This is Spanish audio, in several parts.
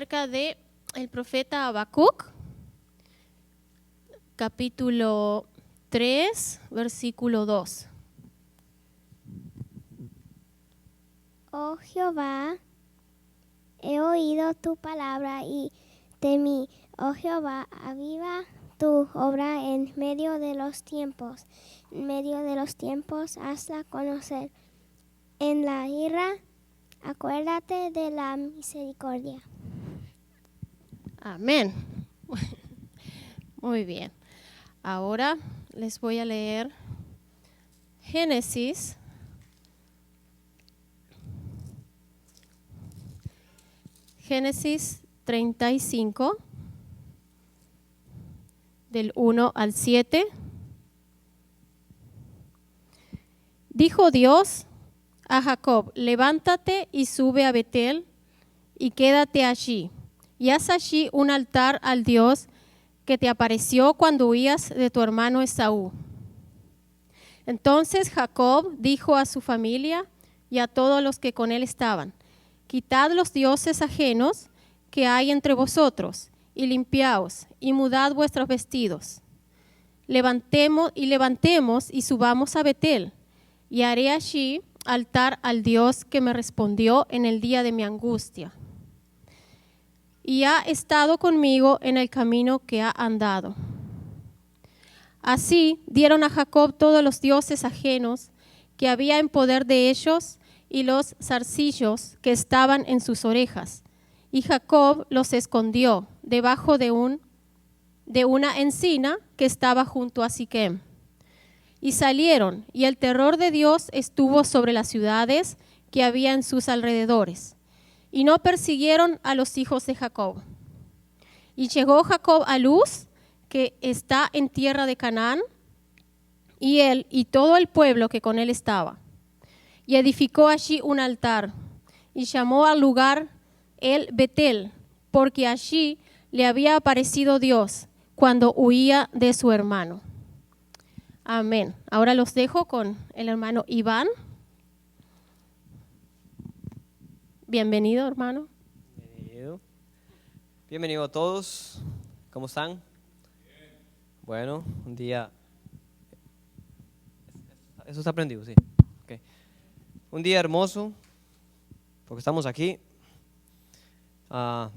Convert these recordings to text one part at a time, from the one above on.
acerca de el profeta Habacuc, capítulo 3, versículo 2. Oh Jehová, he oído tu palabra y temí. Oh Jehová, aviva tu obra en medio de los tiempos. En medio de los tiempos, hazla conocer. En la ira, acuérdate de la misericordia. Amén. Muy bien. Ahora les voy a leer Génesis. Génesis 35, del 1 al 7. Dijo Dios a Jacob: levántate y sube a Betel y quédate allí, y haz allí un altar al Dios que te apareció cuando huías de tu hermano Esaú. Entonces Jacob dijo a su familia y a todos los que con él estaban: quitad los dioses ajenos que hay entre vosotros, y limpiaos, y mudad vuestros vestidos. Levantemos y subamos a Betel, y haré allí altar al Dios que me respondió en el día de mi angustia, y ha estado conmigo en el camino que ha andado. Así dieron a Jacob todos los dioses ajenos que había en poder de ellos, y los zarcillos que estaban en sus orejas. Y Jacob los escondió debajo de una encina que estaba junto a Siquem. Y salieron, y el terror de Dios estuvo sobre las ciudades que había en sus alrededores, y no persiguieron a los hijos de Jacob. Y llegó Jacob a Luz, que está en tierra de Canaán, y él y todo el pueblo que con él estaba. Y edificó allí un altar, y llamó al lugar el Betel, porque allí le había aparecido Dios cuando huía de su hermano. Amén. Ahora los dejo con el hermano Iván. Bienvenido, hermano. Bienvenido a todos. ¿Cómo están? Bien. Bueno, un día... Eso está prendido, sí. Okay. Un día hermoso, porque estamos aquí.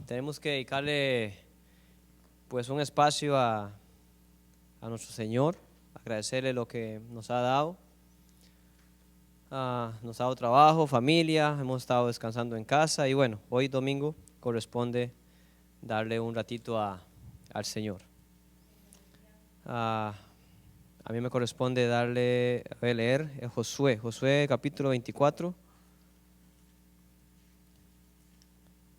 Tenemos que dedicarle pues un espacio a nuestro Señor, agradecerle lo que nos ha dado. Nos ha dado trabajo, familia, hemos estado descansando en casa y bueno, hoy domingo corresponde darle un ratito al Señor. A mí me corresponde voy a leer Josué capítulo 24.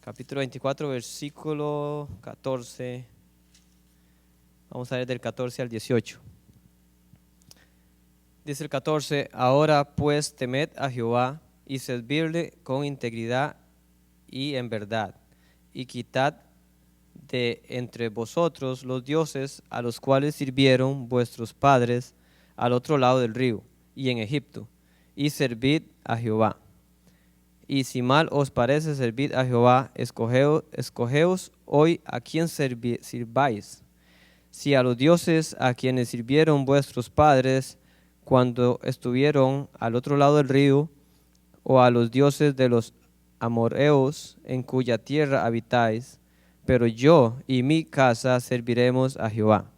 Capítulo 24, versículo 14. Vamos a leer del 14 al 18. Dice el 14: ahora pues temed a Jehová y servirle con integridad y en verdad, y quitad de entre vosotros los dioses a los cuales sirvieron vuestros padres al otro lado del río y en Egipto, y servid a Jehová. Y si mal os parece servid a Jehová, escogeos hoy a quién sirváis, si a los dioses a quienes sirvieron vuestros padres cuando estuvieron al otro lado del río, o a los dioses de los amorreos en cuya tierra habitáis, pero yo y mi casa serviremos a Jehová.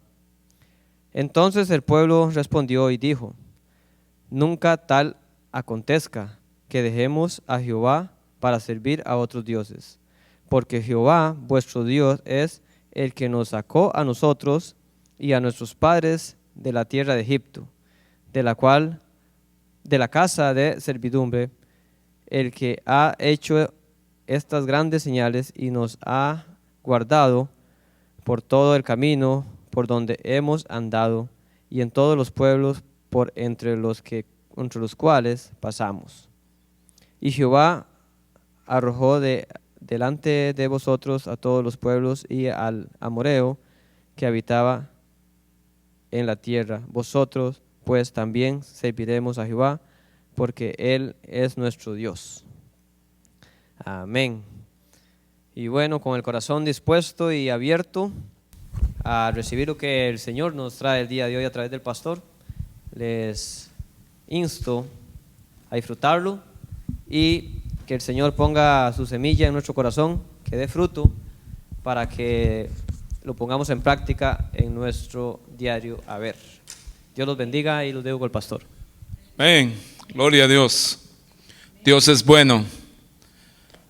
Entonces el pueblo respondió y dijo: nunca tal acontezca que dejemos a Jehová para servir a otros dioses, porque Jehová vuestro Dios es el que nos sacó a nosotros y a nuestros padres de la tierra de Egipto, de la casa de servidumbre, el que ha hecho estas grandes señales y nos ha guardado por todo el camino por donde hemos andado y en todos los pueblos por entre los cuales pasamos. Y Jehová arrojó delante de vosotros a todos los pueblos y al amorreo que habitaba en la tierra. Vosotros pues también serviremos a Jehová, porque Él es nuestro Dios. Amén. Y bueno, con el corazón dispuesto y abierto a recibir lo que el Señor nos trae el día de hoy a través del pastor, les insto a disfrutarlo y que el Señor ponga su semilla en nuestro corazón, que dé fruto para que lo pongamos en práctica en nuestro diario haber. Dios los bendiga y los dejo con el pastor. Amén. Gloria a Dios. Dios es bueno.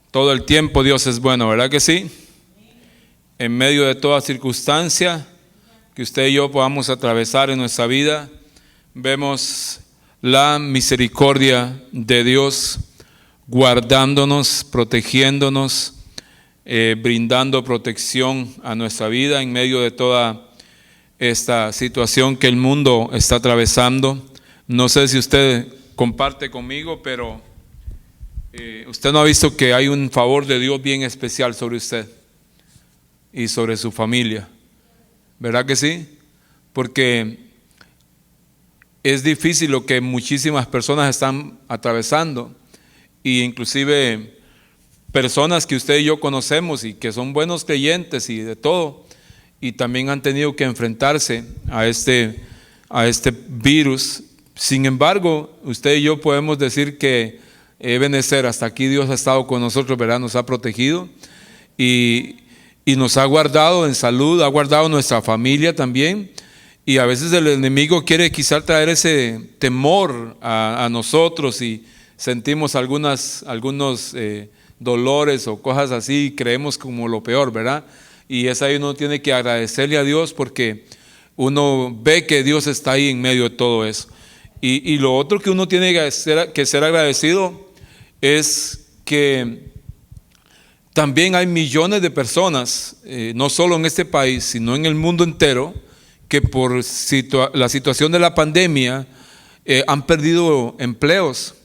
Todo el tiempo Dios es bueno, ¿verdad que sí? En medio de toda circunstancia que usted y yo podamos atravesar en nuestra vida, vemos la misericordia de Dios guardándonos, protegiéndonos, brindando protección a nuestra vida en medio de toda esta situación que el mundo está atravesando. No sé si usted comparte conmigo, pero usted no ha visto que hay un favor de Dios bien especial sobre usted y sobre su familia, ¿verdad que sí? Porque es difícil lo que muchísimas personas están atravesando, e inclusive personas que usted y yo conocemos y que son buenos creyentes y de todo, y también han tenido que enfrentarse a este virus. Sin embargo, usted y yo podemos decir que Ebenezer, hasta aquí Dios ha estado con nosotros, ¿verdad? Nos ha protegido y nos ha guardado en salud, ha guardado nuestra familia también. Y a veces el enemigo quiere quizás traer ese temor a nosotros y sentimos algunos dolores o cosas así y creemos como lo peor, ¿verdad? Y es ahí uno tiene que agradecerle a Dios porque uno ve que Dios está ahí en medio de todo eso. Y lo otro que uno tiene que ser agradecido es que también hay millones de personas, no solo en este país, sino en el mundo entero, que por la situación de la pandemia han perdido empleos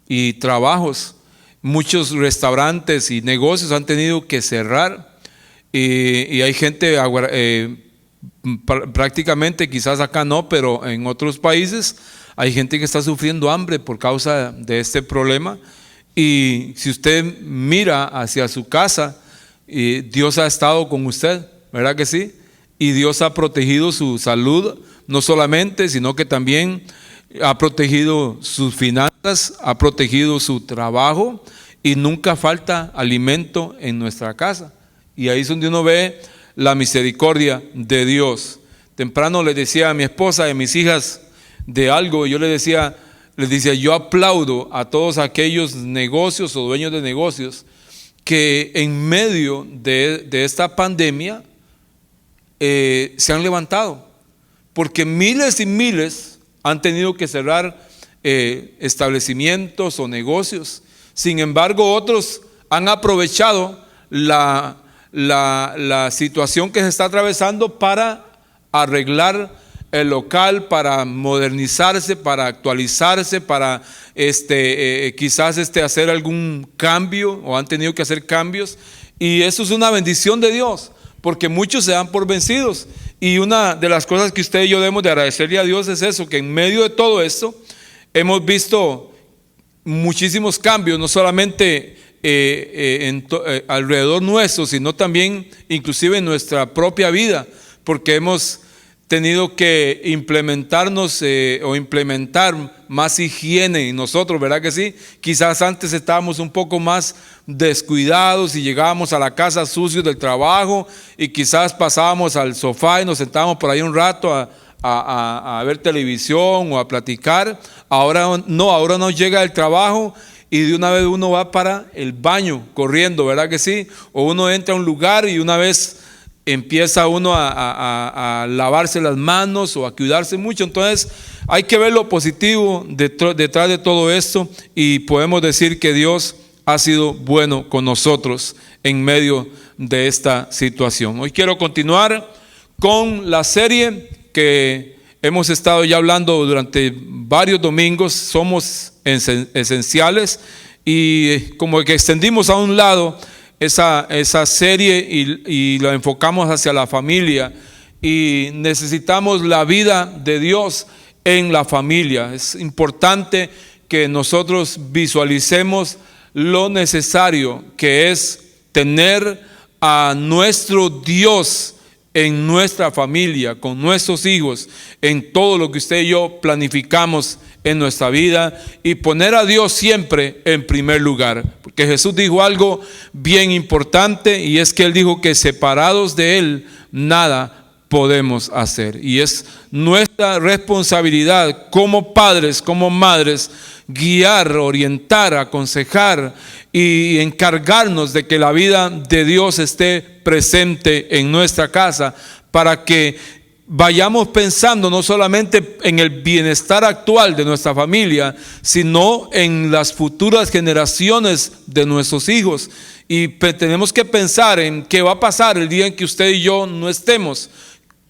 y trabajos. Muchos restaurantes y negocios han tenido que cerrar y hay gente prácticamente, quizás acá no, pero en otros países hay gente que está sufriendo hambre por causa de este problema. Y si usted mira hacia su casa, Dios ha estado con usted, ¿verdad que sí? Y Dios ha protegido su salud, no solamente, sino que también ha protegido sus finanzas, ha protegido su trabajo y nunca falta alimento en nuestra casa. Y ahí es donde uno ve la misericordia de Dios. Temprano le decía a mi esposa y a mis hijas de algo, yo les decía, yo aplaudo a todos aquellos negocios o dueños de negocios que en medio de esta pandemia se han levantado, porque miles y miles han tenido que cerrar establecimientos o negocios. Sin embargo, otros han aprovechado la situación que se está atravesando para arreglar el local, para modernizarse, para actualizarse, para quizás hacer algún cambio, o han tenido que hacer cambios. Y eso es una bendición de Dios, porque muchos se dan por vencidos. Y una de las cosas que usted y yo debemos de agradecerle a Dios es eso, que en medio de todo esto hemos visto muchísimos cambios, no solamente alrededor nuestro, sino también inclusive en nuestra propia vida, porque hemos tenido que implementarnos o implementar más higiene en nosotros, ¿verdad que sí? Quizás antes estábamos un poco más descuidados y llegábamos a la casa sucios del trabajo y quizás pasábamos al sofá y nos sentábamos por ahí un rato a ver televisión o a platicar. Ahora no llega el trabajo y de una vez uno va para el baño corriendo, ¿verdad que sí? O uno entra a un lugar y una vez empieza uno a lavarse las manos o a cuidarse mucho. Entonces hay que ver lo positivo detrás de todo esto, y podemos decir que Dios ha sido bueno con nosotros en medio de esta situación. Hoy quiero continuar con la serie que hemos estado ya hablando durante varios domingos. Somos esenciales, y como que extendimos a un lado esa serie y la enfocamos hacia la familia, y necesitamos la vida de Dios en la familia. Es importante que nosotros visualicemos lo necesario que es tener a nuestro Dios en nuestra familia, con nuestros hijos, en todo lo que usted y yo planificamos en nuestra vida, y poner a Dios siempre en primer lugar. Porque Jesús dijo algo bien importante, y es que Él dijo que separados de Él nada podemos hacer. Y es nuestra responsabilidad como padres, como madres, guiar, orientar, aconsejar y encargarnos de que la vida de Dios esté presente en nuestra casa, para que vayamos pensando no solamente en el bienestar actual de nuestra familia, sino en las futuras generaciones de nuestros hijos. Y tenemos que pensar en qué va a pasar el día en que usted y yo no estemos.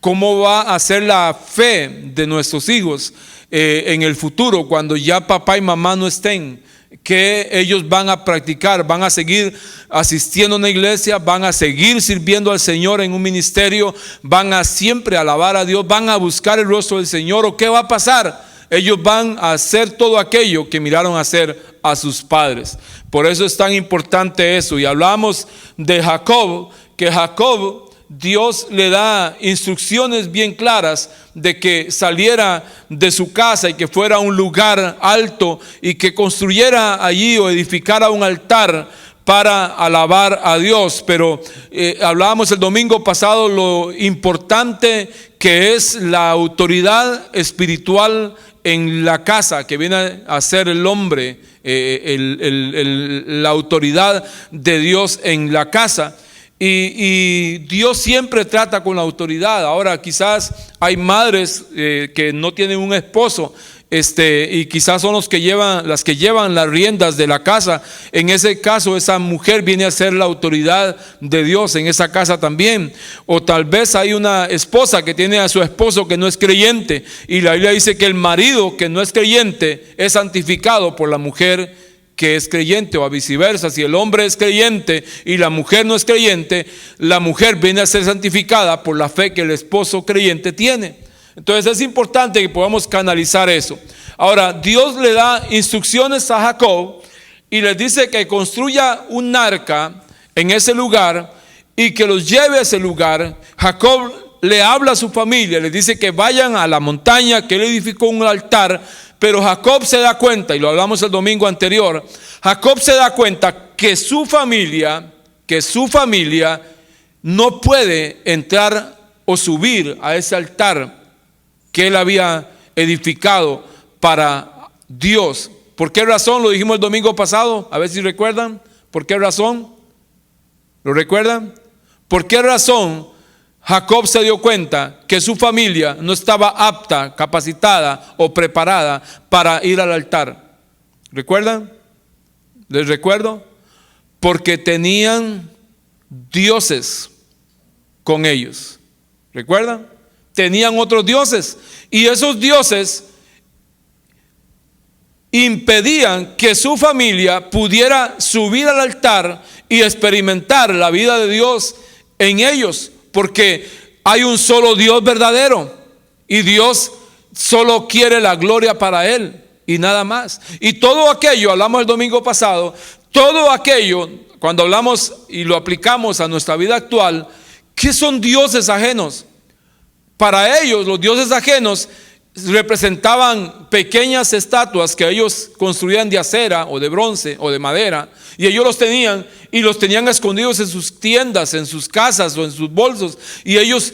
¿Cómo va a ser la fe de nuestros hijos en el futuro, cuando ya papá y mamá no estén? ¿Qué ellos van a practicar? ¿Van a seguir asistiendo a una iglesia? ¿Van a seguir sirviendo al Señor en un ministerio? ¿Van a siempre alabar a Dios? ¿Van a buscar el rostro del Señor? ¿O qué va a pasar? Ellos van a hacer todo aquello que miraron hacer a sus padres. Por eso es tan importante eso. Y hablamos de Jacob, que Jacob, Dios le da instrucciones bien claras de que saliera de su casa y que fuera a un lugar alto y que construyera allí o edificara un altar para alabar a Dios. Pero hablábamos el domingo pasado lo importante que es la autoridad espiritual en la casa, que viene a ser el hombre, la autoridad de Dios en la casa. Y Dios siempre trata con la autoridad. Ahora quizás hay madres que no tienen un esposo, y quizás son las que llevan las riendas de la casa. En ese caso, esa mujer viene a ser la autoridad de Dios en esa casa también. O tal vez hay una esposa que tiene a su esposo que no es creyente, y la Biblia dice que el marido que no es creyente es santificado por la mujer que es creyente, o viceversa. Si el hombre es creyente y la mujer no es creyente, la mujer viene a ser santificada por la fe que el esposo creyente tiene. Entonces es importante que podamos canalizar eso. Ahora, Dios le da instrucciones a Jacob y les dice que construya un arca en ese lugar y que los lleve a ese lugar. Jacob le habla a su familia, les dice que vayan a la montaña, que él edificó un altar. Pero Jacob se da cuenta, y lo hablamos el domingo anterior, Jacob se da cuenta que su familia no puede entrar o subir a ese altar que él había edificado para Dios. ¿Por qué razón? Lo dijimos el domingo pasado, a ver si recuerdan. ¿Por qué razón? ¿Lo recuerdan? ¿Por qué razón Jacob se dio cuenta que su familia no estaba apta, capacitada o preparada para ir al altar? ¿Recuerdan? ¿Les recuerdo? Porque tenían dioses con ellos. ¿Recuerdan? Tenían otros dioses, y esos dioses impedían que su familia pudiera subir al altar y experimentar la vida de Dios en ellos. Porque hay un solo Dios verdadero, y Dios solo quiere la gloria para Él y nada más. Y todo aquello, hablamos el domingo pasado, todo aquello, cuando hablamos y lo aplicamos a nuestra vida actual, ¿qué son dioses ajenos? Para ellos, los dioses ajenos representaban pequeñas estatuas que ellos construían de acera o de bronce o de madera, y ellos los tenían escondidos en sus tiendas, en sus casas o en sus bolsos, y ellos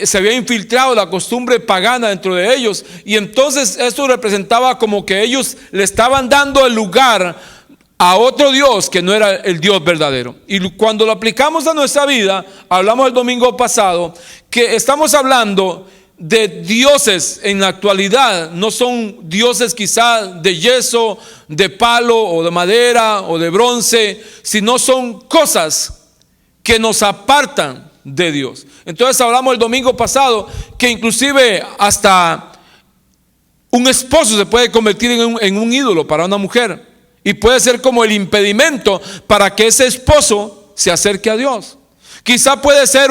se había infiltrado la costumbre pagana dentro de ellos, y entonces esto representaba como que ellos le estaban dando el lugar a otro Dios que no era el Dios verdadero. Y cuando lo aplicamos a nuestra vida, hablamos el domingo pasado que estamos hablando de dioses en la actualidad. No son dioses quizá de yeso, de palo o de madera o de bronce, sino son cosas que nos apartan de Dios. Entonces hablamos el domingo pasado que inclusive hasta un esposo se puede convertir en un ídolo para una mujer, y puede ser como el impedimento para que ese esposo se acerque a Dios. Quizá puede ser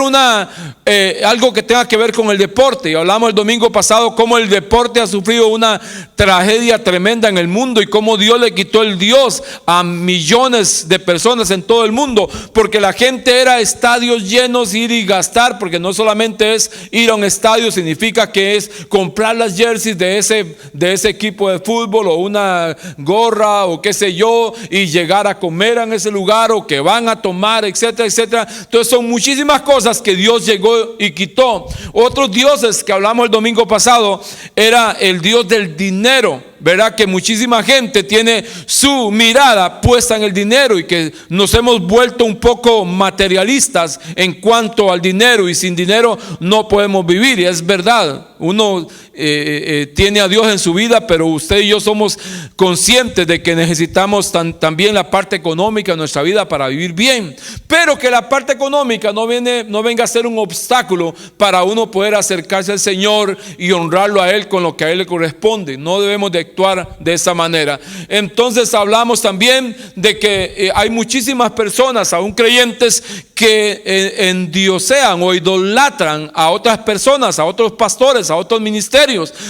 algo que tenga que ver con el deporte. Y hablamos el domingo pasado cómo el deporte ha sufrido una tragedia tremenda en el mundo y cómo Dios le quitó el Dios a millones de personas en todo el mundo, porque la gente era estadios llenos, ir y gastar, porque no solamente es ir a un estadio, significa que es comprar las jerseys de ese equipo de fútbol o una gorra o qué sé yo, y llegar a comer en ese lugar o que van a tomar, etcétera, etcétera. Entonces son muchísimas cosas que Dios llegó y quitó. Otros dioses que hablamos el domingo pasado era el Dios del dinero, ¿verdad? Que muchísima gente tiene su mirada puesta en el dinero y que nos hemos vuelto un poco materialistas en cuanto al dinero, y sin dinero no podemos vivir. Y es verdad, uno tiene a Dios en su vida, pero usted y yo somos conscientes de que necesitamos también la parte económica de nuestra vida para vivir bien, pero que la parte económica no venga a ser un obstáculo para uno poder acercarse al Señor y honrarlo a Él con lo que a Él le corresponde. No debemos de actuar de esa manera. Entonces hablamos también de que hay muchísimas personas, aún creyentes, que endiosean o idolatran a otras personas, a otros pastores, a otros ministerios,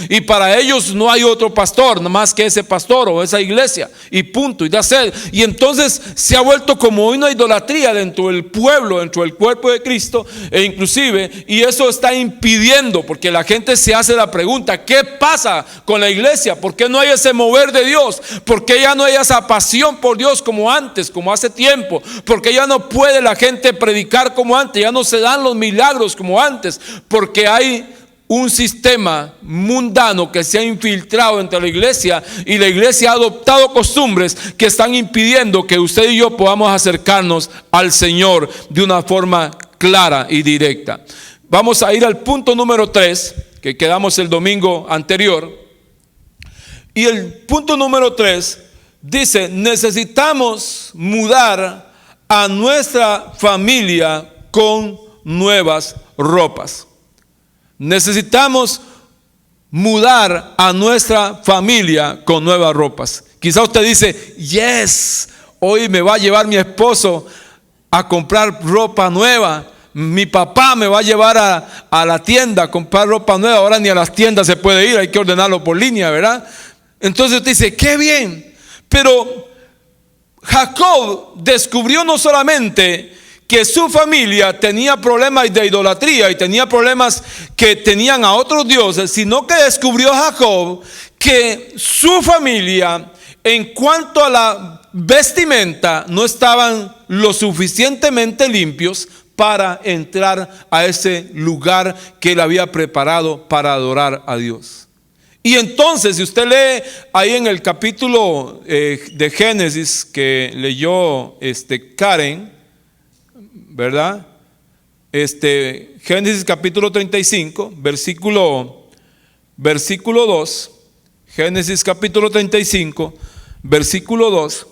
y para ellos no hay otro pastor nada más que ese pastor o esa iglesia, y punto, y de hacer. Y entonces se ha vuelto como una idolatría dentro del pueblo, dentro del cuerpo de Cristo, e inclusive, y eso está impidiendo, porque la gente se hace la pregunta: ¿qué pasa con la iglesia? ¿Por qué no hay ese mover de Dios? ¿Por qué ya no hay esa pasión por Dios como antes, como hace tiempo? ¿Por qué ya no puede la gente predicar como antes? Ya no se dan los milagros como antes, porque hay un sistema mundano que se ha infiltrado entre la iglesia, y la iglesia ha adoptado costumbres que están impidiendo que usted y yo podamos acercarnos al Señor de una forma clara y directa. Vamos a ir al punto número 3, que quedamos el domingo anterior. Y el punto número 3 dice: necesitamos mudar a nuestra familia con nuevas ropas. Necesitamos mudar a nuestra familia con nuevas ropas. Quizá usted dice: yes, hoy me va a llevar mi esposo a comprar ropa nueva. Mi papá me va a llevar a la tienda a comprar ropa nueva. Ahora ni a las tiendas se puede ir, hay que ordenarlo por línea, ¿verdad? Entonces usted dice: qué bien. Pero Jacob descubrió no solamente que su familia tenía problemas de idolatría y tenía problemas que tenían a otros dioses, sino que descubrió Jacob que su familia, en cuanto a la vestimenta, no estaban lo suficientemente limpios para entrar a ese lugar que él había preparado para adorar a Dios. Y entonces, si usted lee ahí en el capítulo de Génesis que leyó Karen, ¿verdad? Génesis capítulo 35, versículo 2. Génesis capítulo 35, versículo 2.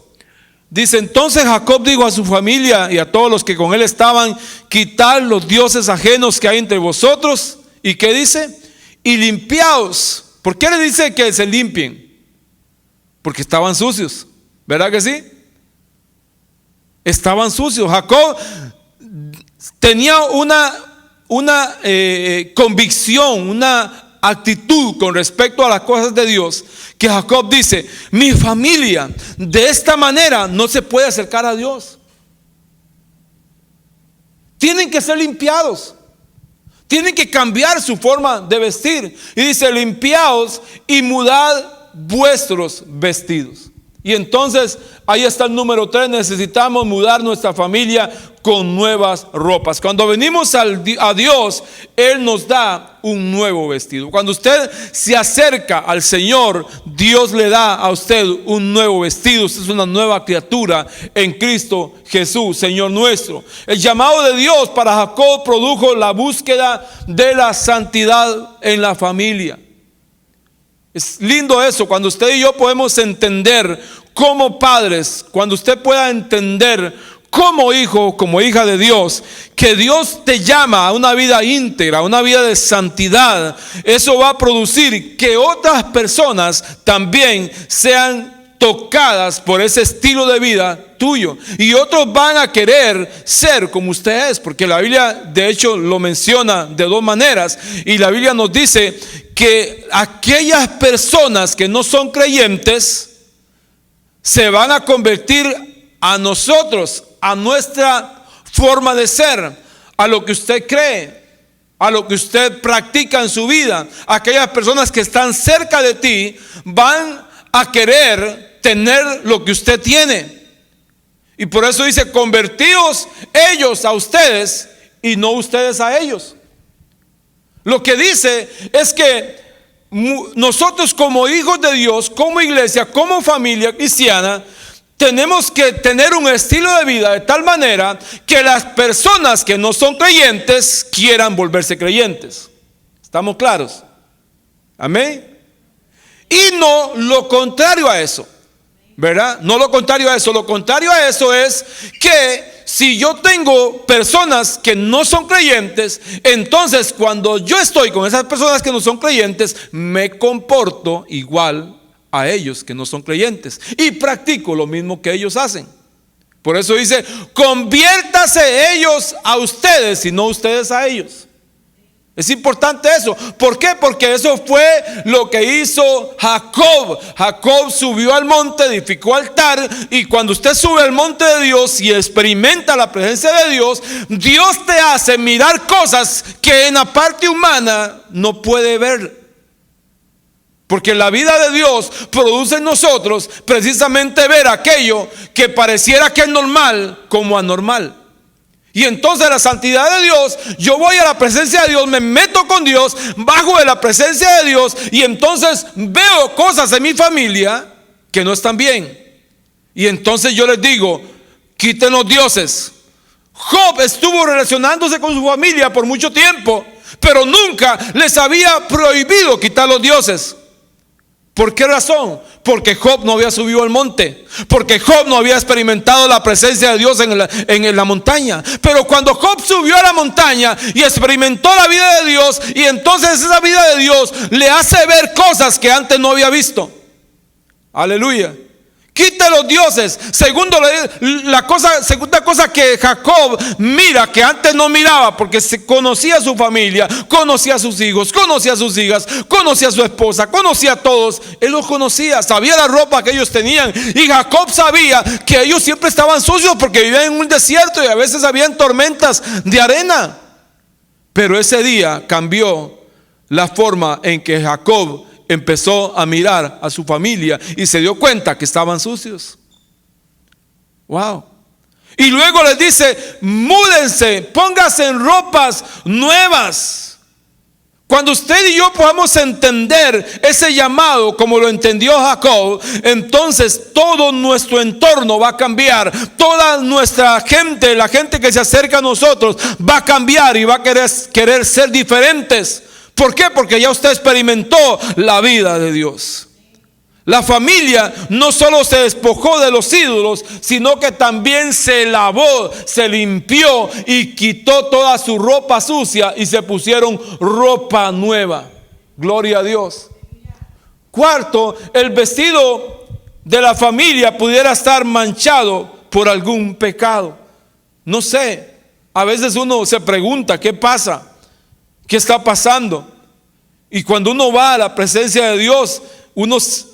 Dice: entonces Jacob dijo a su familia y a todos los que con él estaban: quitad los dioses ajenos que hay entre vosotros. ¿Y qué dice? Y limpiaos. ¿Por qué le dice que se limpien? Porque estaban sucios, ¿verdad que sí? Estaban sucios. Jacob tenía una convicción, una actitud con respecto a las cosas de Dios, que Jacob dice: mi familia de esta manera no se puede acercar a Dios. Tienen que ser limpiados, tienen que cambiar su forma de vestir. Y dice: limpiaos y mudad vuestros vestidos. Y entonces ahí está el número 3. Necesitamos mudar nuestra familia con nuevas ropas. Cuando venimos a Dios, Él nos da un nuevo vestido. Cuando usted se acerca al Señor, Dios le da a usted un nuevo vestido. Usted es una nueva criatura en Cristo Jesús, Señor nuestro. El llamado de Dios para Jacob produjo la búsqueda de la santidad en la familia. Es lindo eso, cuando usted y yo podemos entender como padres, cuando usted pueda entender como hijo, como hija de Dios, que Dios te llama a una vida íntegra, a una vida de santidad. Eso va a producir que otras personas también sean tocadas por ese estilo de vida tuyo, y otros van a querer ser como usted es, porque la Biblia de hecho lo menciona de dos maneras, y la Biblia nos dice que aquellas personas que no son creyentes se van a convertir a nosotros, a nuestra forma de ser, a lo que usted cree, a lo que usted practica en su vida. Aquellas personas que están cerca de ti van a querer tener lo que usted tiene. Y por eso dice: convertíos ellos a ustedes y no ustedes a ellos. Lo que dice es que nosotros, como hijos de Dios, como iglesia, como familia cristiana, tenemos que tener un estilo de vida de tal manera que las personas que no son creyentes quieran volverse creyentes. ¿Estamos claros? Amén. Y no lo contrario a eso, ¿verdad? No lo contrario a eso. Lo contrario a eso es que si yo tengo personas que no son creyentes, entonces cuando yo estoy con esas personas que no son creyentes, me comporto igual a ellos que no son creyentes y practico lo mismo que ellos hacen. Por eso dice: conviértase ellos a ustedes y no ustedes a ellos. Es importante eso. ¿Por qué? Porque eso fue lo que hizo Jacob. Jacob subió al monte, edificó altar, y cuando usted sube al monte de Dios y experimenta la presencia de Dios, Dios te hace mirar cosas que en la parte humana no puede ver. Porque la vida de Dios produce en nosotros precisamente ver aquello que pareciera que es normal como anormal. Y entonces la santidad de Dios, yo voy a la presencia de Dios, me meto con Dios, bajo de la presencia de Dios, y entonces veo cosas en mi familia que no están bien. Y entonces yo les digo: quiten los dioses. Job estuvo relacionándose con su familia por mucho tiempo, pero nunca les había prohibido quitar los dioses. ¿Por qué razón? Porque Job no había subido al monte, porque Job no había experimentado la presencia de Dios en la montaña. Pero cuando Job subió a la montaña y experimentó la vida de Dios, y entonces esa vida de Dios le hace ver cosas que antes no había visto. Aleluya. Quita los dioses. Segunda cosa que Jacob mira, que antes no miraba, porque conocía a su familia, conocía a sus hijos, conocía a sus hijas, conocía a su esposa, conocía a todos. Él los conocía, sabía la ropa que ellos tenían. Y Jacob sabía que ellos siempre estaban sucios porque vivían en un desierto y a veces habían tormentas de arena. Pero ese día cambió la forma en que Jacob empezó a mirar a su familia y se dio cuenta que estaban sucios. Wow. Y luego les dice: múdense, pónganse en ropas nuevas. Cuando usted y yo podamos entender ese llamado como lo entendió Jacob, entonces todo nuestro entorno va a cambiar. Toda nuestra gente, la gente que se acerca a nosotros, va a cambiar y va a querer ser diferentes. ¿Por qué? Porque ya usted experimentó la vida de Dios. La familia no solo se despojó de los ídolos, sino que también se lavó, se limpió y quitó toda su ropa sucia y se pusieron ropa nueva. Gloria a Dios. Cuarto, el vestido de la familia pudiera estar manchado por algún pecado. No sé, a veces uno se pregunta: ¿qué pasa? ¿Qué está pasando? Y cuando uno va a la presencia de Dios,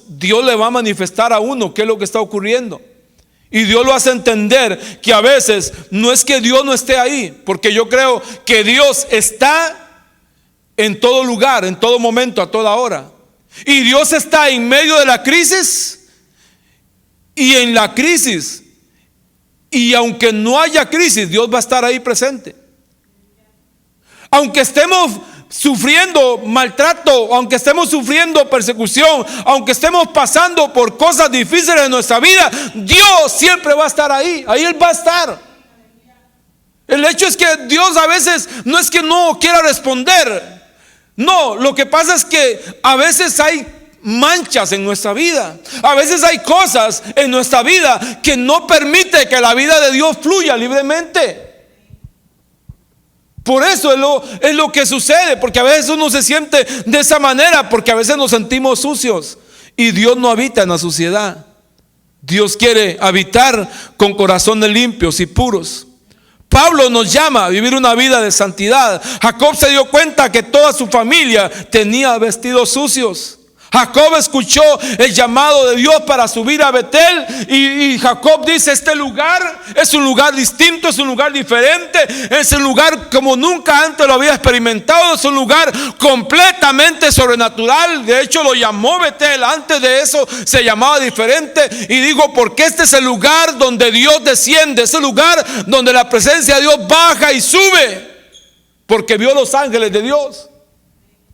Dios le va a manifestar a uno qué es lo que está ocurriendo. Y Dios lo hace entender que a veces no es que Dios no esté ahí, porque yo creo que Dios está en todo lugar, en todo momento, a toda hora. Y Dios está en medio de la crisis y en la crisis. Y aunque no haya crisis, Dios va a estar ahí presente. Aunque estemos sufriendo maltrato, aunque estemos sufriendo persecución, aunque estemos pasando por cosas difíciles en nuestra vida, Dios siempre va a estar ahí. Ahí Él va a estar. El hecho es que Dios a veces no es que no quiera responder. No, lo que pasa es que a veces hay manchas en nuestra vida. A veces hay cosas en nuestra vida que no permite que la vida de Dios fluya libremente. Por eso es lo que sucede, porque a veces uno se siente de esa manera, porque a veces nos sentimos sucios y Dios no habita en la suciedad. Dios quiere habitar con corazones limpios y puros. Pablo nos llama a vivir una vida de santidad. Jacob se dio cuenta que toda su familia tenía vestidos sucios. Jacob escuchó el llamado de Dios para subir a Betel y Jacob dice: este lugar es un lugar distinto, es un lugar diferente, es un lugar como nunca antes lo había experimentado, es un lugar completamente sobrenatural. De hecho lo llamó Betel, antes de eso se llamaba diferente. Y digo, porque este es el lugar donde Dios desciende, es el lugar donde la presencia de Dios baja y sube, porque vio los ángeles de Dios.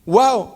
Wow.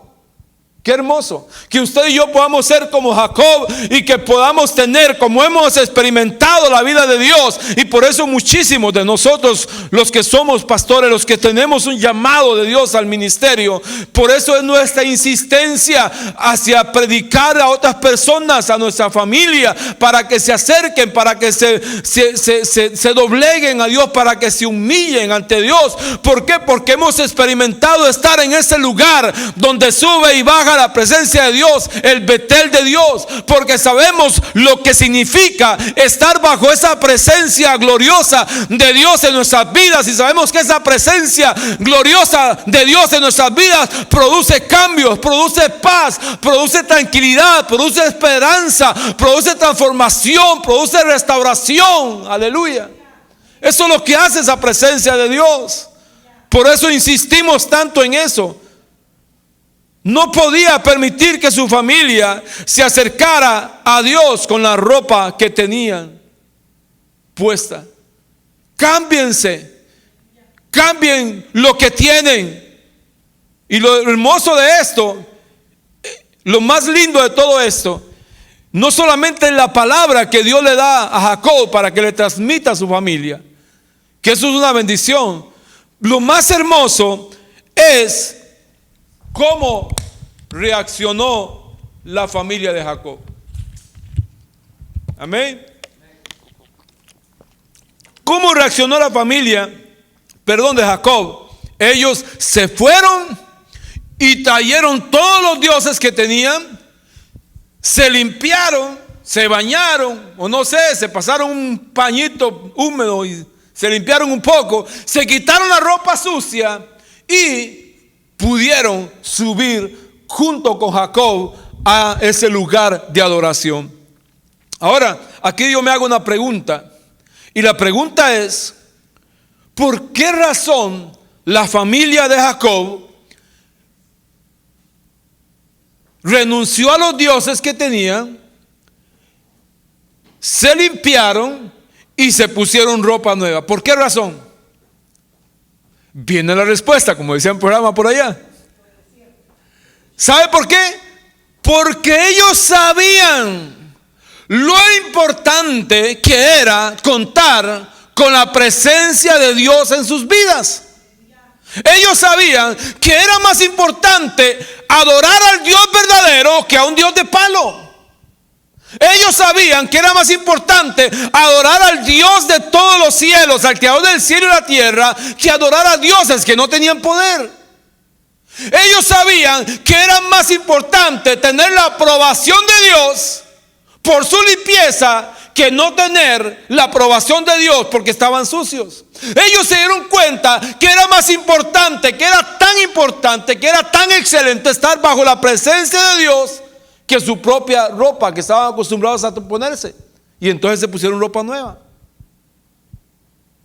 Qué hermoso que usted y yo podamos ser como Jacob y que podamos tener, como hemos experimentado la vida de Dios. Y por eso muchísimos de nosotros, los que somos pastores, los que tenemos un llamado de Dios al ministerio, por eso es nuestra insistencia hacia predicar a otras personas, a nuestra familia, para que se acerquen, para que se dobleguen a Dios, para que se humillen ante Dios. ¿Por qué? Porque hemos experimentado estar en ese lugar donde sube y baja la presencia de Dios, el Betel de Dios, porque sabemos lo que significa estar bajo esa presencia gloriosa de Dios en nuestras vidas, y sabemos que esa presencia gloriosa de Dios en nuestras vidas produce cambios, produce paz, produce tranquilidad, produce esperanza, produce transformación, produce restauración. Aleluya. Eso es lo que hace esa presencia de Dios. Por eso insistimos tanto en eso. No podía permitir que su familia se acercara a Dios con la ropa que tenían puesta. Cámbiense, cambien lo que tienen. Y lo hermoso de esto, lo más lindo de todo esto, no solamente es la palabra que Dios le da a Jacob para que le transmita a su familia, que eso es una bendición. Lo más hermoso es cómo reaccionó la familia de Jacob. Amén. ¿Cómo reaccionó la familia, de Jacob? Ellos se fueron y trajeron todos los dioses que tenían, se limpiaron, se bañaron, o no sé, se pasaron un pañito húmedo y se limpiaron un poco, se quitaron la ropa sucia y pudieron subir junto con Jacob a ese lugar de adoración. Ahora, aquí yo me hago una pregunta, y la pregunta es: ¿por qué razón la familia de Jacob renunció a los dioses que tenían, se limpiaron y se pusieron ropa nueva? ¿Por qué razón? Viene la respuesta, como decía un programa por allá. ¿Sabe por qué? Porque ellos sabían lo importante que era contar con la presencia de Dios en sus vidas. Ellos sabían que era más importante adorar al Dios verdadero que a un Dios de palo. Ellos sabían que era más importante adorar al Dios de todos los cielos, al creador del cielo y la tierra, que adorar a dioses que no tenían poder. Ellos sabían que era más importante tener la aprobación de Dios por su limpieza que no tener la aprobación de Dios porque estaban sucios. Ellos se dieron cuenta que era más importante, que era tan importante, que era tan excelente estar bajo la presencia de Dios que su propia ropa que estaban acostumbrados a ponerse. Y entonces se pusieron ropa nueva.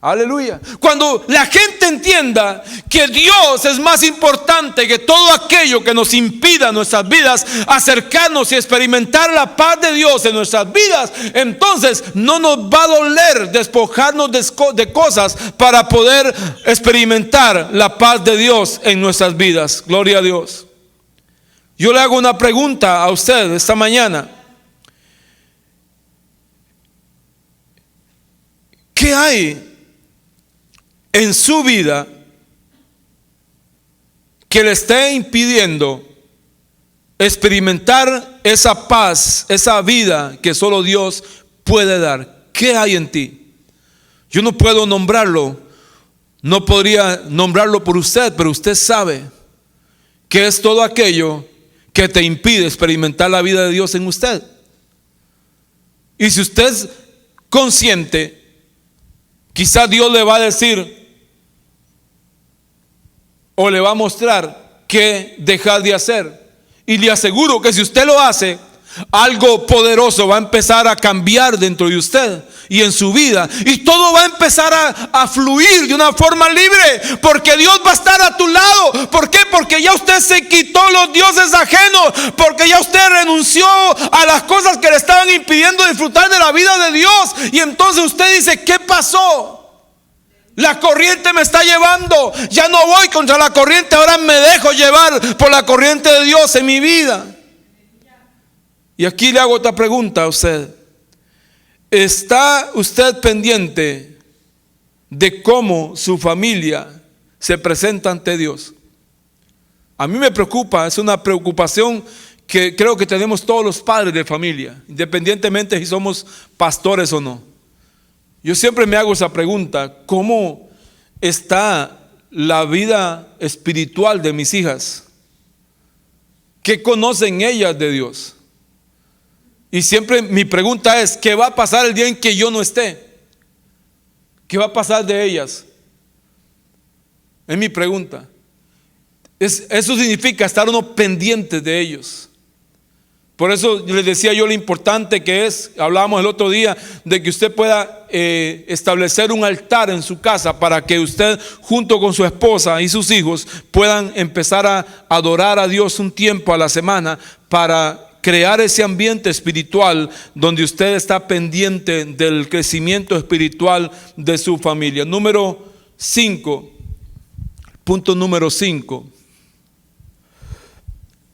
Aleluya. Cuando la gente entienda que Dios es más importante que todo aquello que nos impida en nuestras vidas acercarnos y experimentar la paz de Dios en nuestras vidas, entonces no nos va a doler despojarnos de cosas para poder experimentar la paz de Dios en nuestras vidas. Gloria a Dios. Yo le hago una pregunta a usted esta mañana. ¿Qué hay en su vida que le esté impidiendo experimentar esa paz, esa vida que solo Dios puede dar? ¿Qué hay en ti? Yo no puedo nombrarlo, no podría nombrarlo por usted, pero usted sabe que es todo aquello que te impide experimentar la vida de Dios en usted. Y si usted es consciente, quizás Dios le va a decir o le va a mostrar qué dejar de hacer. Y le aseguro que si usted lo hace, algo poderoso va a empezar a cambiar dentro de usted y en su vida, y todo va a empezar a fluir de una forma libre, porque Dios va a estar a tu lado. ¿Por qué? Porque ya usted se quitó los dioses ajenos, porque ya usted renunció a las cosas que le estaban impidiendo disfrutar de la vida de Dios. Y entonces usted dice: ¿qué pasó? La corriente me está llevando, ya no voy contra la corriente, ahora me dejo llevar por la corriente de Dios en mi vida. Y aquí le hago otra pregunta a usted: ¿está usted pendiente de cómo su familia se presenta ante Dios? A mí me preocupa, es una preocupación que creo que tenemos todos los padres de familia, independientemente si somos pastores o no. Yo siempre me hago esa pregunta: ¿cómo está la vida espiritual de mis hijas? ¿Qué conocen ellas de Dios? Y siempre mi pregunta es: ¿qué va a pasar el día en que yo no esté? ¿Qué va a pasar de ellas? Es mi pregunta. Eso significa estar uno pendiente de ellos. Por eso les decía yo lo importante que es, hablábamos el otro día, de que usted pueda establecer un altar en su casa para que usted junto con su esposa y sus hijos puedan empezar a adorar a Dios un tiempo a la semana, para crear ese ambiente espiritual donde usted está pendiente del crecimiento espiritual de su familia. Número 5, punto número 5.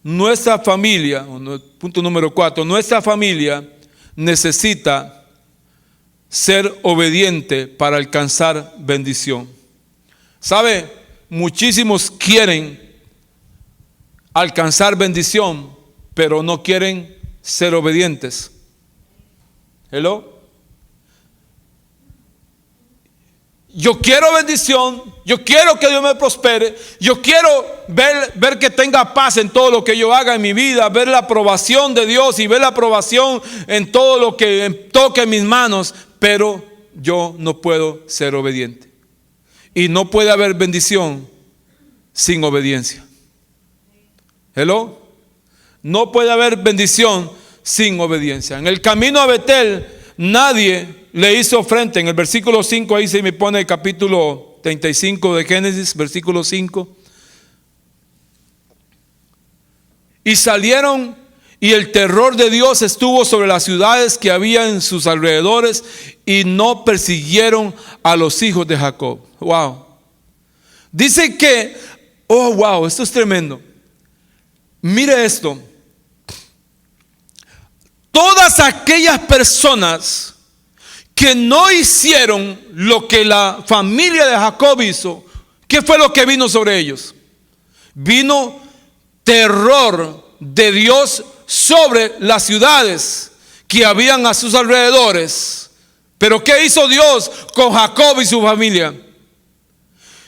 Nuestra familia, punto número 4, nuestra familia necesita ser obediente para alcanzar bendición. ¿Sabe? Muchísimos quieren alcanzar bendición, pero no quieren ser obedientes. Hello. Yo quiero bendición, yo quiero que Dios me prospere, yo quiero ver que tenga paz en todo lo que yo haga en mi vida, ver la aprobación de Dios y ver la aprobación en todo lo que toque en mis manos, pero yo no puedo ser obediente. Y no puede haber bendición sin obediencia. Hello. No puede haber bendición sin obediencia. En el camino a Betel nadie le hizo frente. En el versículo 5, ahí se me pone el capítulo 35 de Génesis, versículo 5. Y salieron, y el terror de Dios estuvo sobre las ciudades que había en sus alrededores, y no persiguieron a los hijos de Jacob. Wow. Dice que, oh wow, esto es tremendo. Mire esto. Todas aquellas personas que no hicieron lo que la familia de Jacob hizo, ¿qué fue lo que vino sobre ellos? Vino terror de Dios sobre las ciudades que habían a sus alrededores. Pero ¿qué hizo Dios con Jacob y su familia?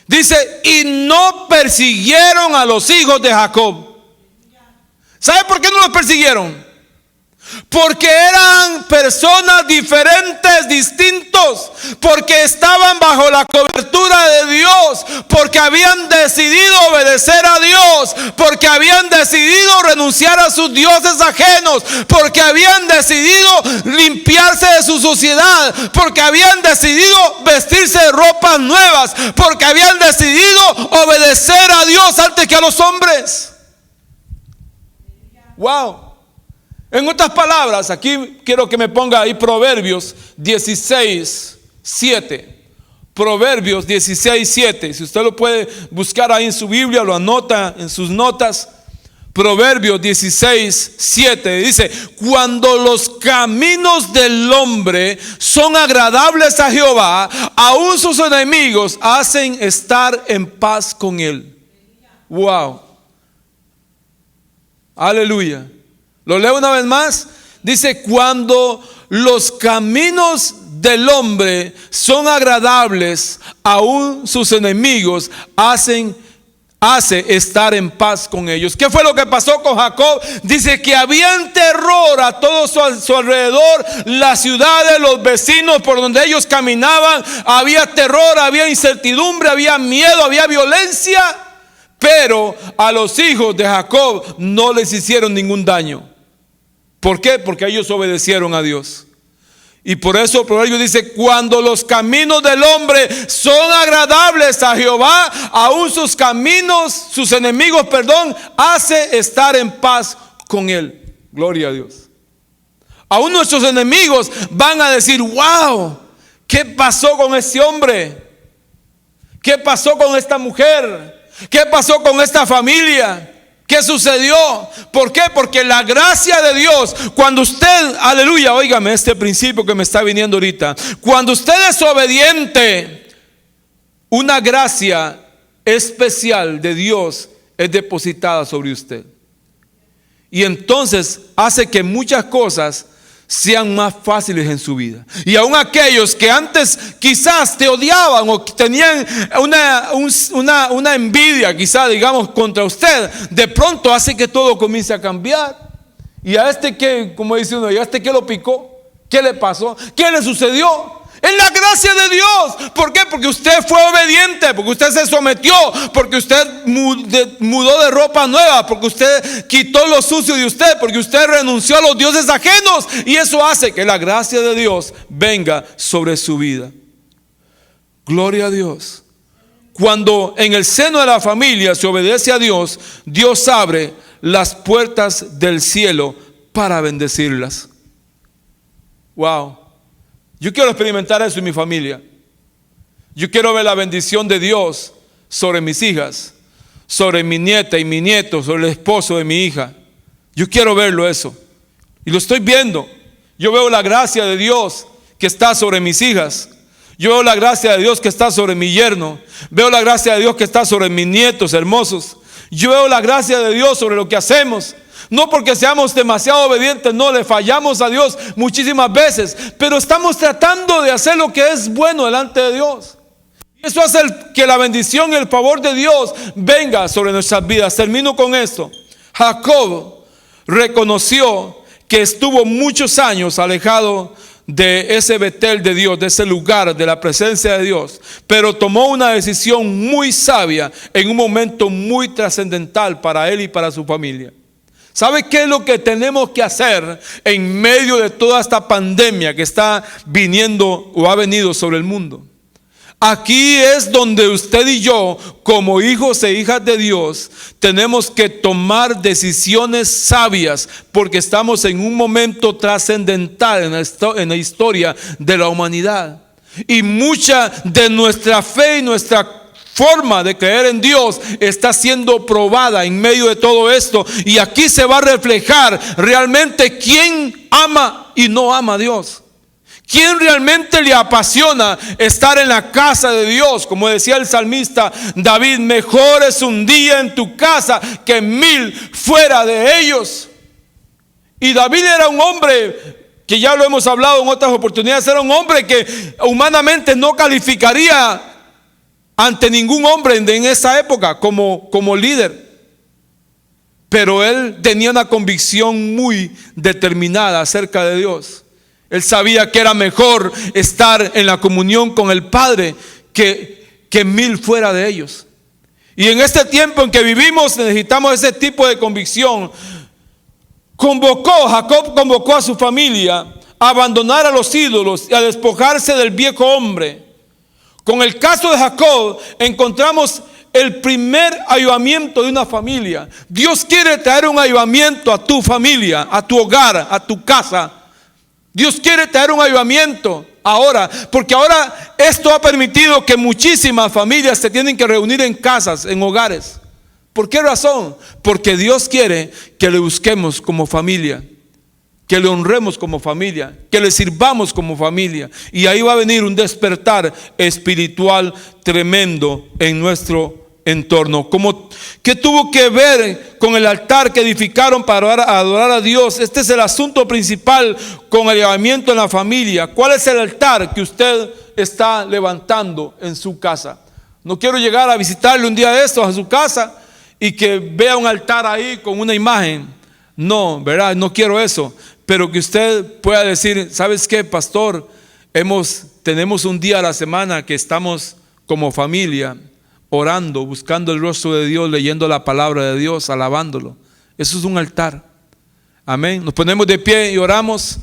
Dice: y no persiguieron a los hijos de Jacob. ¿Sabe por qué no los persiguieron? Porque eran personas diferentes, distintos, porque estaban bajo la cobertura de Dios, porque habían decidido obedecer a Dios, porque habían decidido renunciar a sus dioses ajenos, porque habían decidido limpiarse de su suciedad, porque habían decidido vestirse de ropas nuevas, porque habían decidido obedecer a Dios antes que a los hombres. Wow. En otras palabras, aquí quiero que me ponga ahí Proverbios 16:7. Proverbios 16:7. Si usted lo puede buscar ahí en su Biblia, lo anota en sus notas. Proverbios 16:7 dice: cuando los caminos del hombre son agradables a Jehová, aún sus enemigos hacen estar en paz con él. Wow. Aleluya. Lo leo una vez más. Dice: cuando los caminos del hombre son agradables, aún sus enemigos hacen hace estar en paz con ellos. ¿Qué fue lo que pasó con Jacob? Dice que había terror a todo su alrededor, las ciudades, los vecinos por donde ellos caminaban, había terror, había incertidumbre, había miedo, había violencia, pero a los hijos de Jacob no les hicieron ningún daño. ¿Por qué? Porque ellos obedecieron a Dios. Y por eso el proverbio dice: cuando los caminos del hombre son agradables a Jehová, aún sus caminos, sus enemigos, hace estar en paz con él. Gloria a Dios. Aún nuestros enemigos van a decir: wow, ¿qué pasó con ese hombre? ¿Qué pasó con esta mujer? ¿Qué pasó con esta familia? ¿Qué sucedió? ¿Por qué? Porque la gracia de Dios, cuando usted, aleluya, óigame este principio que me está viniendo ahorita. Cuando usted es obediente, una gracia especial de Dios es depositada sobre usted. Y entonces hace que muchas cosas sean más fáciles en su vida. Y aún aquellos que antes quizás te odiaban o tenían una envidia, quizás digamos, contra usted, de pronto hace que todo comience a cambiar. Y a este que, como dice uno, ¿y a este que lo picó? ¿Qué le pasó? ¿Qué le sucedió? Es la gracia de Dios. ¿Por qué? Porque usted fue obediente, porque usted se sometió, porque usted mudó de ropa nueva, porque usted quitó lo sucio de usted, porque usted renunció a los dioses ajenos. Y eso hace que la gracia de Dios venga sobre su vida. Gloria a Dios. Cuando en el seno de la familia se obedece a Dios, Dios abre las puertas del cielo para bendecirlas. Wow. Yo quiero experimentar eso en mi familia. Yo quiero ver la bendición de Dios sobre mis hijas, sobre mi nieta y mi nieto, sobre el esposo de mi hija. Yo quiero verlo eso. Y lo estoy viendo. Yo veo la gracia de Dios que está sobre mis hijas. Yo veo la gracia de Dios que está sobre mi yerno. Veo la gracia de Dios que está sobre mis nietos hermosos. Yo veo la gracia de Dios sobre lo que hacemos. No porque seamos demasiado obedientes, no, le fallamos a Dios muchísimas veces, pero estamos tratando de hacer lo que es bueno delante de Dios. Y eso hace que la bendición y el favor de Dios venga sobre nuestras vidas. Termino con esto. Jacob reconoció que estuvo muchos años alejado de ese Betel de Dios, de ese lugar, de la presencia de Dios, pero tomó una decisión muy sabia en un momento muy trascendental para él y para su familia. ¿Sabe qué es lo que tenemos que hacer en medio de toda esta pandemia que está viniendo o ha venido sobre el mundo? Aquí es donde usted y yo, como hijos e hijas de Dios, tenemos que tomar decisiones sabias, porque estamos en un momento trascendental en la historia de la humanidad. Y mucha de nuestra fe y nuestra forma de creer en Dios está siendo probada en medio de todo esto. Y aquí se va a reflejar realmente quién ama y no ama a Dios. ¿Quién realmente le apasiona estar en la casa de Dios? Como decía el salmista David: mejor es un día en tu casa que 1000 fuera de ellos. Y David era un hombre que, ya lo hemos hablado en otras oportunidades, era un hombre que humanamente no calificaría ante ningún hombre en esa época como líder. Pero él tenía una convicción muy determinada acerca de Dios. Él sabía que era mejor estar en la comunión con el Padre que 1000 fuera de ellos. Y en este tiempo en que vivimos necesitamos ese tipo de convicción. Jacob convocó a su familia a abandonar a los ídolos y a despojarse del viejo hombre. Con el caso de Jacob encontramos el primer avivamiento de una familia. Dios quiere traer un avivamiento a tu familia, a tu hogar, a tu casa. Dios quiere traer un avivamiento ahora, porque ahora esto ha permitido que muchísimas familias se tienen que reunir en casas, en hogares. ¿Por qué razón? Porque Dios quiere que le busquemos como familia, que le honremos como familia, que le sirvamos como familia. Y ahí va a venir un despertar espiritual tremendo en nuestro entorno. ¿Qué tuvo que ver con el altar que edificaron para adorar a Dios? Este es el asunto principal con el llamamiento en la familia. ¿Cuál es el altar que usted está levantando en su casa? No quiero llegar a visitarle un día de estos a su casa y que vea un altar ahí con una imagen. No, ¿verdad? No quiero eso. Pero que usted pueda decir, ¿sabes qué, pastor? Tenemos un día a la semana que estamos como familia orando, buscando el rostro de Dios, leyendo la palabra de Dios, alabándolo. Eso es un altar. Amén. Nos ponemos de pie y oramos.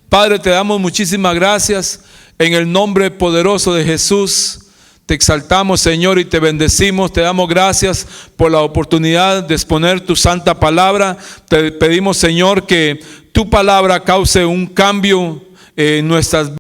Padre, te damos muchísimas gracias en el nombre poderoso de Jesús. Te exaltamos, Señor, y te bendecimos. Te damos gracias por la oportunidad de exponer tu santa palabra. Te pedimos, Señor, que tu palabra cause un cambio en nuestras vidas.